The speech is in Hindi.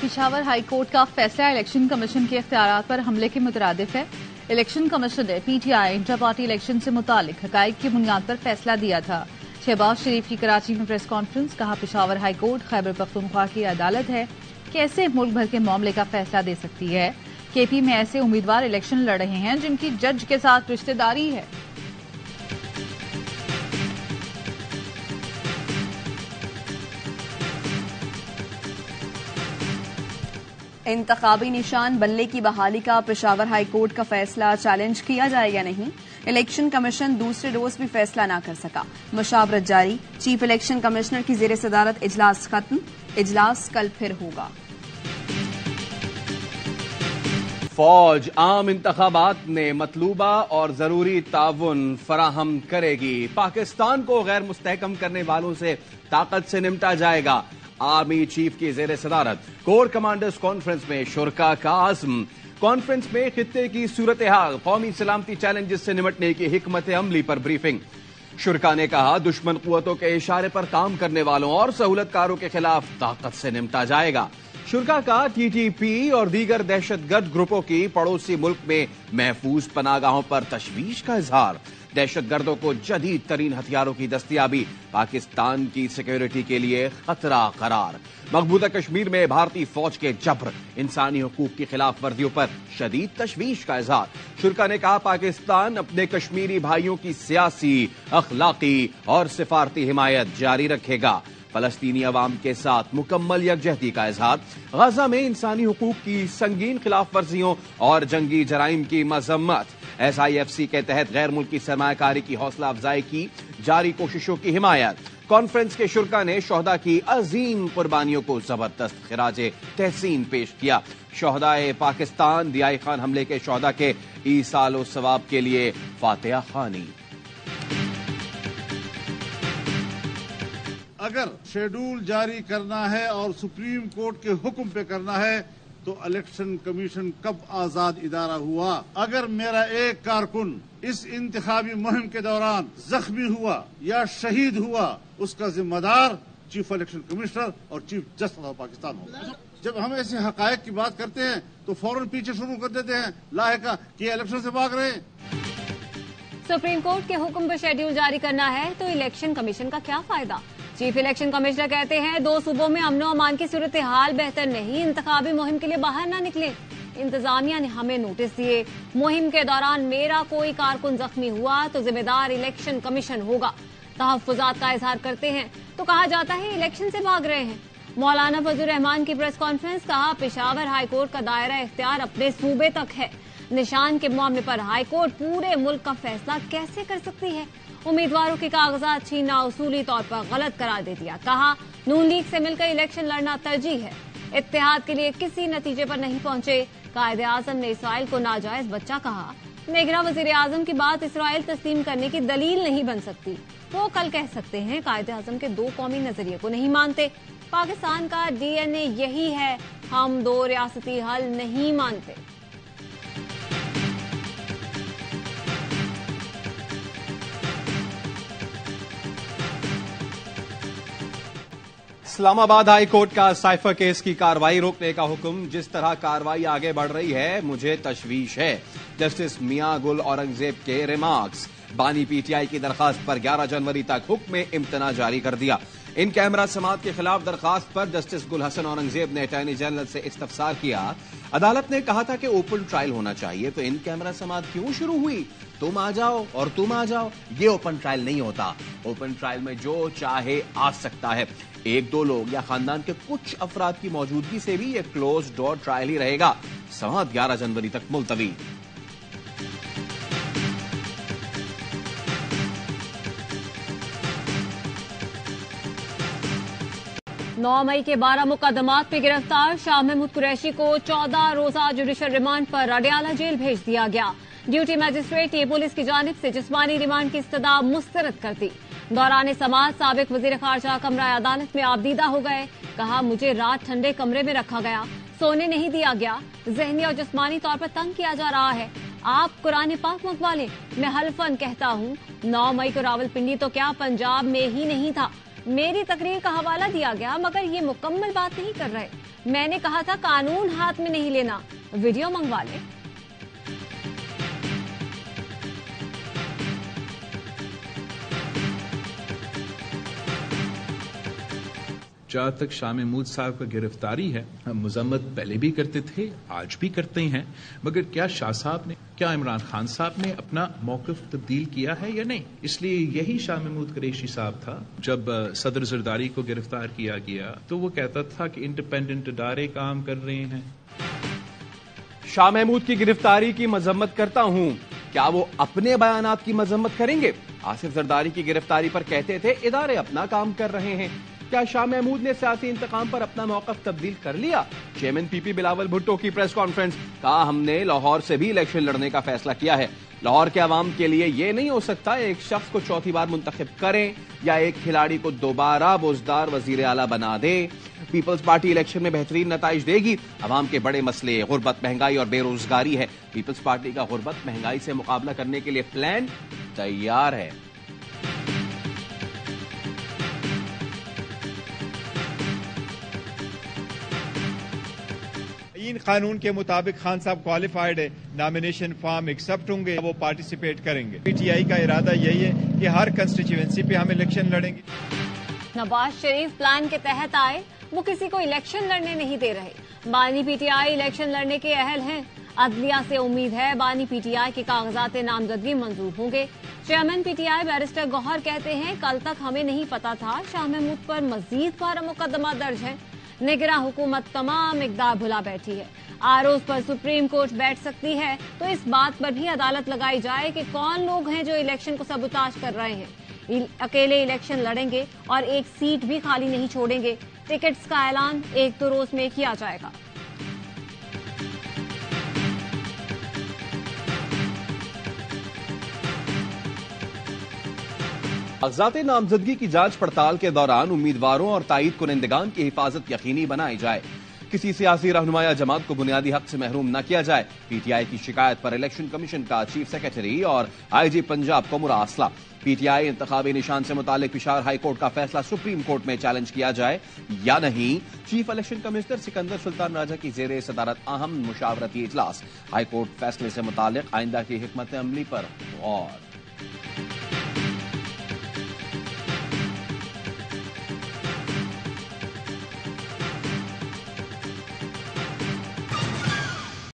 पेशावर हाई कोर्ट का फैसला इलेक्शन कमीशन के इख्तियारात पर हमले के मुतरादिफ है। इलेक्शन कमीशन ने पीटीआई इंटर पार्टी इलेक्शन से मुतालिक हकाइक की बुनियाद पर फैसला दिया था। शहबाज शरीफ की कराची में प्रेस कॉन्फ्रेंस, कहा पेशावर हाई कोर्ट खैबर पख्तूनख्वा की अदालत है, कैसे मुल्क भर के मामले का फैसला दे सकती है। केपी में ऐसे उम्मीदवार इलेक्शन लड़ रहे हैं जिनकी जज के साथ रिश्तेदारी है। इंतखाबी निशान बल्ले की बहाली का पेशावर हाई कोर्ट का फैसला चैलेंज किया जाए या नहीं। इलेक्शन कमीशन दूसरे रोज भी फैसला न कर सका, मुशावरत जारी। चीफ इलेक्शन कमिश्नर की जेर सदारत इजलास खत्म, इजलास कल फिर होगा। फौज आम इंतखाबात में मतलूबा और जरूरी ताउन फराहम करेगी। पाकिस्तान को गैर मुस्तहकम करने वालों से ताकत से निपटा जाएगा। आर्मी चीफ की जेर सदारत कोर कमांडर्स कॉन्फ्रेंस में शुरका का आज़म। कॉन्फ्रेंस में खित्ते की सूरत हाल, कौमी सलामती चैलेंजेस से निपटने की हिकमत अमली पर ब्रीफिंग। शुरका ने कहा, दुश्मन कुव्वतों के इशारे पर काम करने वालों और सहूलतकारों के खिलाफ ताकत से निपटा जाएगा। शुरका का टीटीपी और दीगर दहशतगर्द ग्रुपों की पड़ोसी मुल्क में महफूज पनागाहों पर तशवीश का इजहार। दहशतगर्दों को जदीद तरीन हथियारों की दस्तियाबी पाकिस्तान की सिक्योरिटी के लिए खतरा करार। मकबूजा कश्मीर में भारतीय फौज के जबर, इंसानी हुकूक की खिलाफ वर्जियों पर शदीद तशवीश का इजहार। शुरका ने कहा, पाकिस्तान अपने कश्मीरी भाइयों की सियासी, अखलाकी और सिफारती हिमायत जारी रखेगा। फलस्तीनी अवाम के साथ मुकम्मल यकजहती का इजहार। गजा में इंसानी हुकूक की संगीन खिलाफ वर्जियों और जंगी जराइम की मजम्मत। SIFC के तहत गैर मुल्की सरमायाकारी की हौसला अफजाई की जारी कोशिशों की हिमायत। कॉन्फ्रेंस के शुरका ने शोहदा की अजीम कुर्बानियों को जबरदस्त खिराजे तहसीन पेश किया। शोहदाए पाकिस्तान दियाई खान हमले के शोहदा के ईसालो सवाब के लिए फातिहा खानी। अगर शेड्यूल जारी करना है और सुप्रीम कोर्ट के हुक्म पे करना है तो इलेक्शन कमीशन कब आजाद इदारा हुआ? अगर मेरा एक कारकुन इस इंतखाबी मुहिम के दौरान जख्मी हुआ या शहीद हुआ, उसका जिम्मेदार चीफ इलेक्शन कमिश्नर और चीफ जस्टिस ऑफ पाकिस्तान होगा। जब हम ऐसे हकायक की बात करते हैं तो फौरन पीछे शुरू कर देते हैं लाहेका कि इलेक्शन से भाग रहे हैं। सुप्रीम कोर्ट के हुक्म पर शेड्यूल जारी करना है तो इलेक्शन कमीशन का क्या फायदा? चीफ इलेक्शन कमिश्नर कहते हैं, 2 सूबों में अमनो अमान की सूरत हाल बेहतर नहीं, इंतखाबी मुहिम के लिए बाहर ना निकले। इंतजामिया ने हमें नोटिस दिए, मुहिम के दौरान मेरा कोई कारकुन जख्मी हुआ तो जिम्मेदार इलेक्शन कमीशन होगा। तहफ्फुजात का इजहार करते हैं तो कहा जाता है इलेक्शन से भाग रहे हैं। मौलाना फजल रहमान की प्रेस कॉन्फ्रेंस, कहा पेशावर हाईकोर्ट का दायरा इख्तियार अपने सूबे तक है। निशान के मामले पर हाईकोर्ट पूरे मुल्क का फैसला कैसे कर सकती है? उम्मीदवारों के कागजात छीनना उसूली तौर पर गलत करार दे दिया। कहा, नून लीग से मिलकर इलेक्शन लड़ना तरजीह है, इत्तेहाद के लिए किसी नतीजे पर नहीं पहुंचे। कायदे आजम ने इसराइल को नाजायज बच्चा कहा। निगरां वजीर आजम की बात इसराइल तस्लीम करने की दलील नहीं बन सकती। वो कल कह सकते हैं कायदे आजम के 2 कौमी नजरिए को नहीं मानते। पाकिस्तान का DNA यही है, हम 2 रियासती हल नहीं मानते। इस्लामाबाद हाई कोर्ट का साइफर केस की कार्रवाई रोकने का हुक्म। जिस तरह कार्रवाई आगे बढ़ रही है मुझे तशवीश है। जस्टिस मियां गुल औरंगजेब के रिमार्क्स। बानी PTI की दरखास्त पर 11 जनवरी तक हुक्म इम्तना जारी कर दिया। इन कैमरा समात के खिलाफ दरखास्त पर जस्टिस गुल हसन औरंगजेब ने अटॉर्नी जनरल से इस्तफसार किया। अदालत ने कहा था कि ओपन ट्रायल होना चाहिए, तो इन कैमरा समात क्यों शुरू हुई? तुम आ जाओ और तुम आ जाओ, ये ओपन ट्रायल नहीं होता। ओपन ट्रायल में जो चाहे आ सकता है। 1-2 लोग या खानदान के कुछ अफराद की मौजूदगी से भी ये क्लोज डोर ट्रायल ही रहेगा। समात 11 जनवरी तक मुलतवी। 9 मई के 12 मुकदमात में गिरफ्तार शाह महमूद कुरैशी को 14 रोजा जुडिशल रिमांड पर अडयाला जेल भेज दिया गया। ड्यूटी मजिस्ट्रेट ने पुलिस की जानिब से जिस्मानी रिमांड की इस्तदा मुस्तरद कर दी। दौरान समाअत साबिक वजीर खारजा कमरा अदालत में आबदीदा हो गए। कहा, मुझे रात ठंडे कमरे में रखा गया, सोने नहीं दिया गया, जहनी और जिस्मानी तौर पर तंग किया जा रहा है। आप कुरान पाक मंगवा लें। मैं हल्फन कहता हूँ 9 मई को रावलपिंडी तो क्या पंजाब में ही नहीं था, मेरी तकरीर का हवाला दिया गया मगर ये मुकम्मल बात नहीं कर रहे। मैंने कहा था कानून हाथ में नहीं लेना, वीडियो मंगवा ले। जहाँ तक शाह महमूद साहब का गिरफ्तारी है, मजम्मत पहले भी करते थे, आज भी करते हैं, मगर क्या शाह साहब ने, क्या इमरान खान साहब ने अपना मौक़िफ़ तब्दील किया है या नहीं? इसलिए यही शाह महमूद कुरैशी साहब था, जब सदर जरदारी को गिरफ्तार किया गया तो वो कहता था कि इंडिपेंडेंट इदारे काम कर रहे हैं। शाह महमूद की गिरफ्तारी की मजम्मत करता हूं, क्या वो अपने बयानात की मजम्मत करेंगे? आसिफ जरदारी की गिरफ्तारी पर कहते थे इदारे अपना काम कर रहे हैं। क्या शाह महमूद ने सियासी इंतकाम पर अपना मौक़िफ़ तब्दील कर लिया? चेयरमैन पीपी बिलावल भुट्टो की प्रेस कॉन्फ्रेंस, कहा हमने लाहौर से भी इलेक्शन लड़ने का फैसला किया है। लाहौर के अवाम के लिए ये नहीं हो सकता एक शख्स को चौथी बार मुंतखब करें या एक खिलाड़ी को दोबारा बोझदार वजीर आला बना दे। पीपल्स पार्टी इलेक्शन में बेहतरीन नताइज देगी। अवाम के बड़े मसले गुर्बत, महंगाई और बेरोजगारी है। पीपल्स पार्टी का गुर्बत महंगाई से मुकाबला करने के लिए प्लान तैयार है। कानून के मुताबिक खान साहब क्वालिफाइड है, नॉमिनेशन फॉर्म एक्सेप्ट होंगे, वो पार्टिसिपेट करेंगे। पीटीआई का इरादा यही है कि हर कंस्टिट्यूएंसी पे हम इलेक्शन लड़ेंगे। नवाज शरीफ प्लान के तहत आए, वो किसी को इलेक्शन लड़ने नहीं दे रहे। बानी पीटीआई इलेक्शन लड़ने के अहल हैं। अदलिया से उम्मीद है बानी पीटीआई के कागजात नामजदगी मंजूर होंगे। चेयरमैन पीटीआई बैरिस्टर गौहर कहते हैं कल तक हमें नहीं पता था शाह महमूद पर मजीद 12 मुकदमा दर्ज है। निगरां हुकूमत तमाम इक़दार भुला बैठी है। आरोज पर सुप्रीम कोर्ट बैठ सकती है तो इस बात पर भी अदालत लगाई जाए कि कौन लोग हैं जो इलेक्शन को सबूताज कर रहे हैं। अकेले इलेक्शन लड़ेंगे और एक सीट भी खाली नहीं छोड़ेंगे। टिकट्स का ऐलान 1-2 रोज में किया जाएगा। कागजात नामजदगी की जांच पड़ताल के दौरान उम्मीदवारों और तायीद कुनिंदगान की हिफाजत यकीनी बनाई जाए। किसी सियासी रहनुमाया जमात को बुनियादी हक से महरूम न किया जाए। पीटीआई की शिकायत पर इलेक्शन कमीशन का चीफ सेक्रेटरी और आईजी पंजाब को मुरासला। पीटीआई इंतखाबी निशान से मुतालिक पेशावर हाई कोर्ट का फैसला सुप्रीम कोर्ट में चैलेंज किया जाए या नहीं। Chief election commissioner Sikandar Sultan Raja की जेर सदारत अहम मुशावरती इजलास। हाई कोर्ट फैसले से मुतालिक आइंदा की हिकमत अमली पर गौर।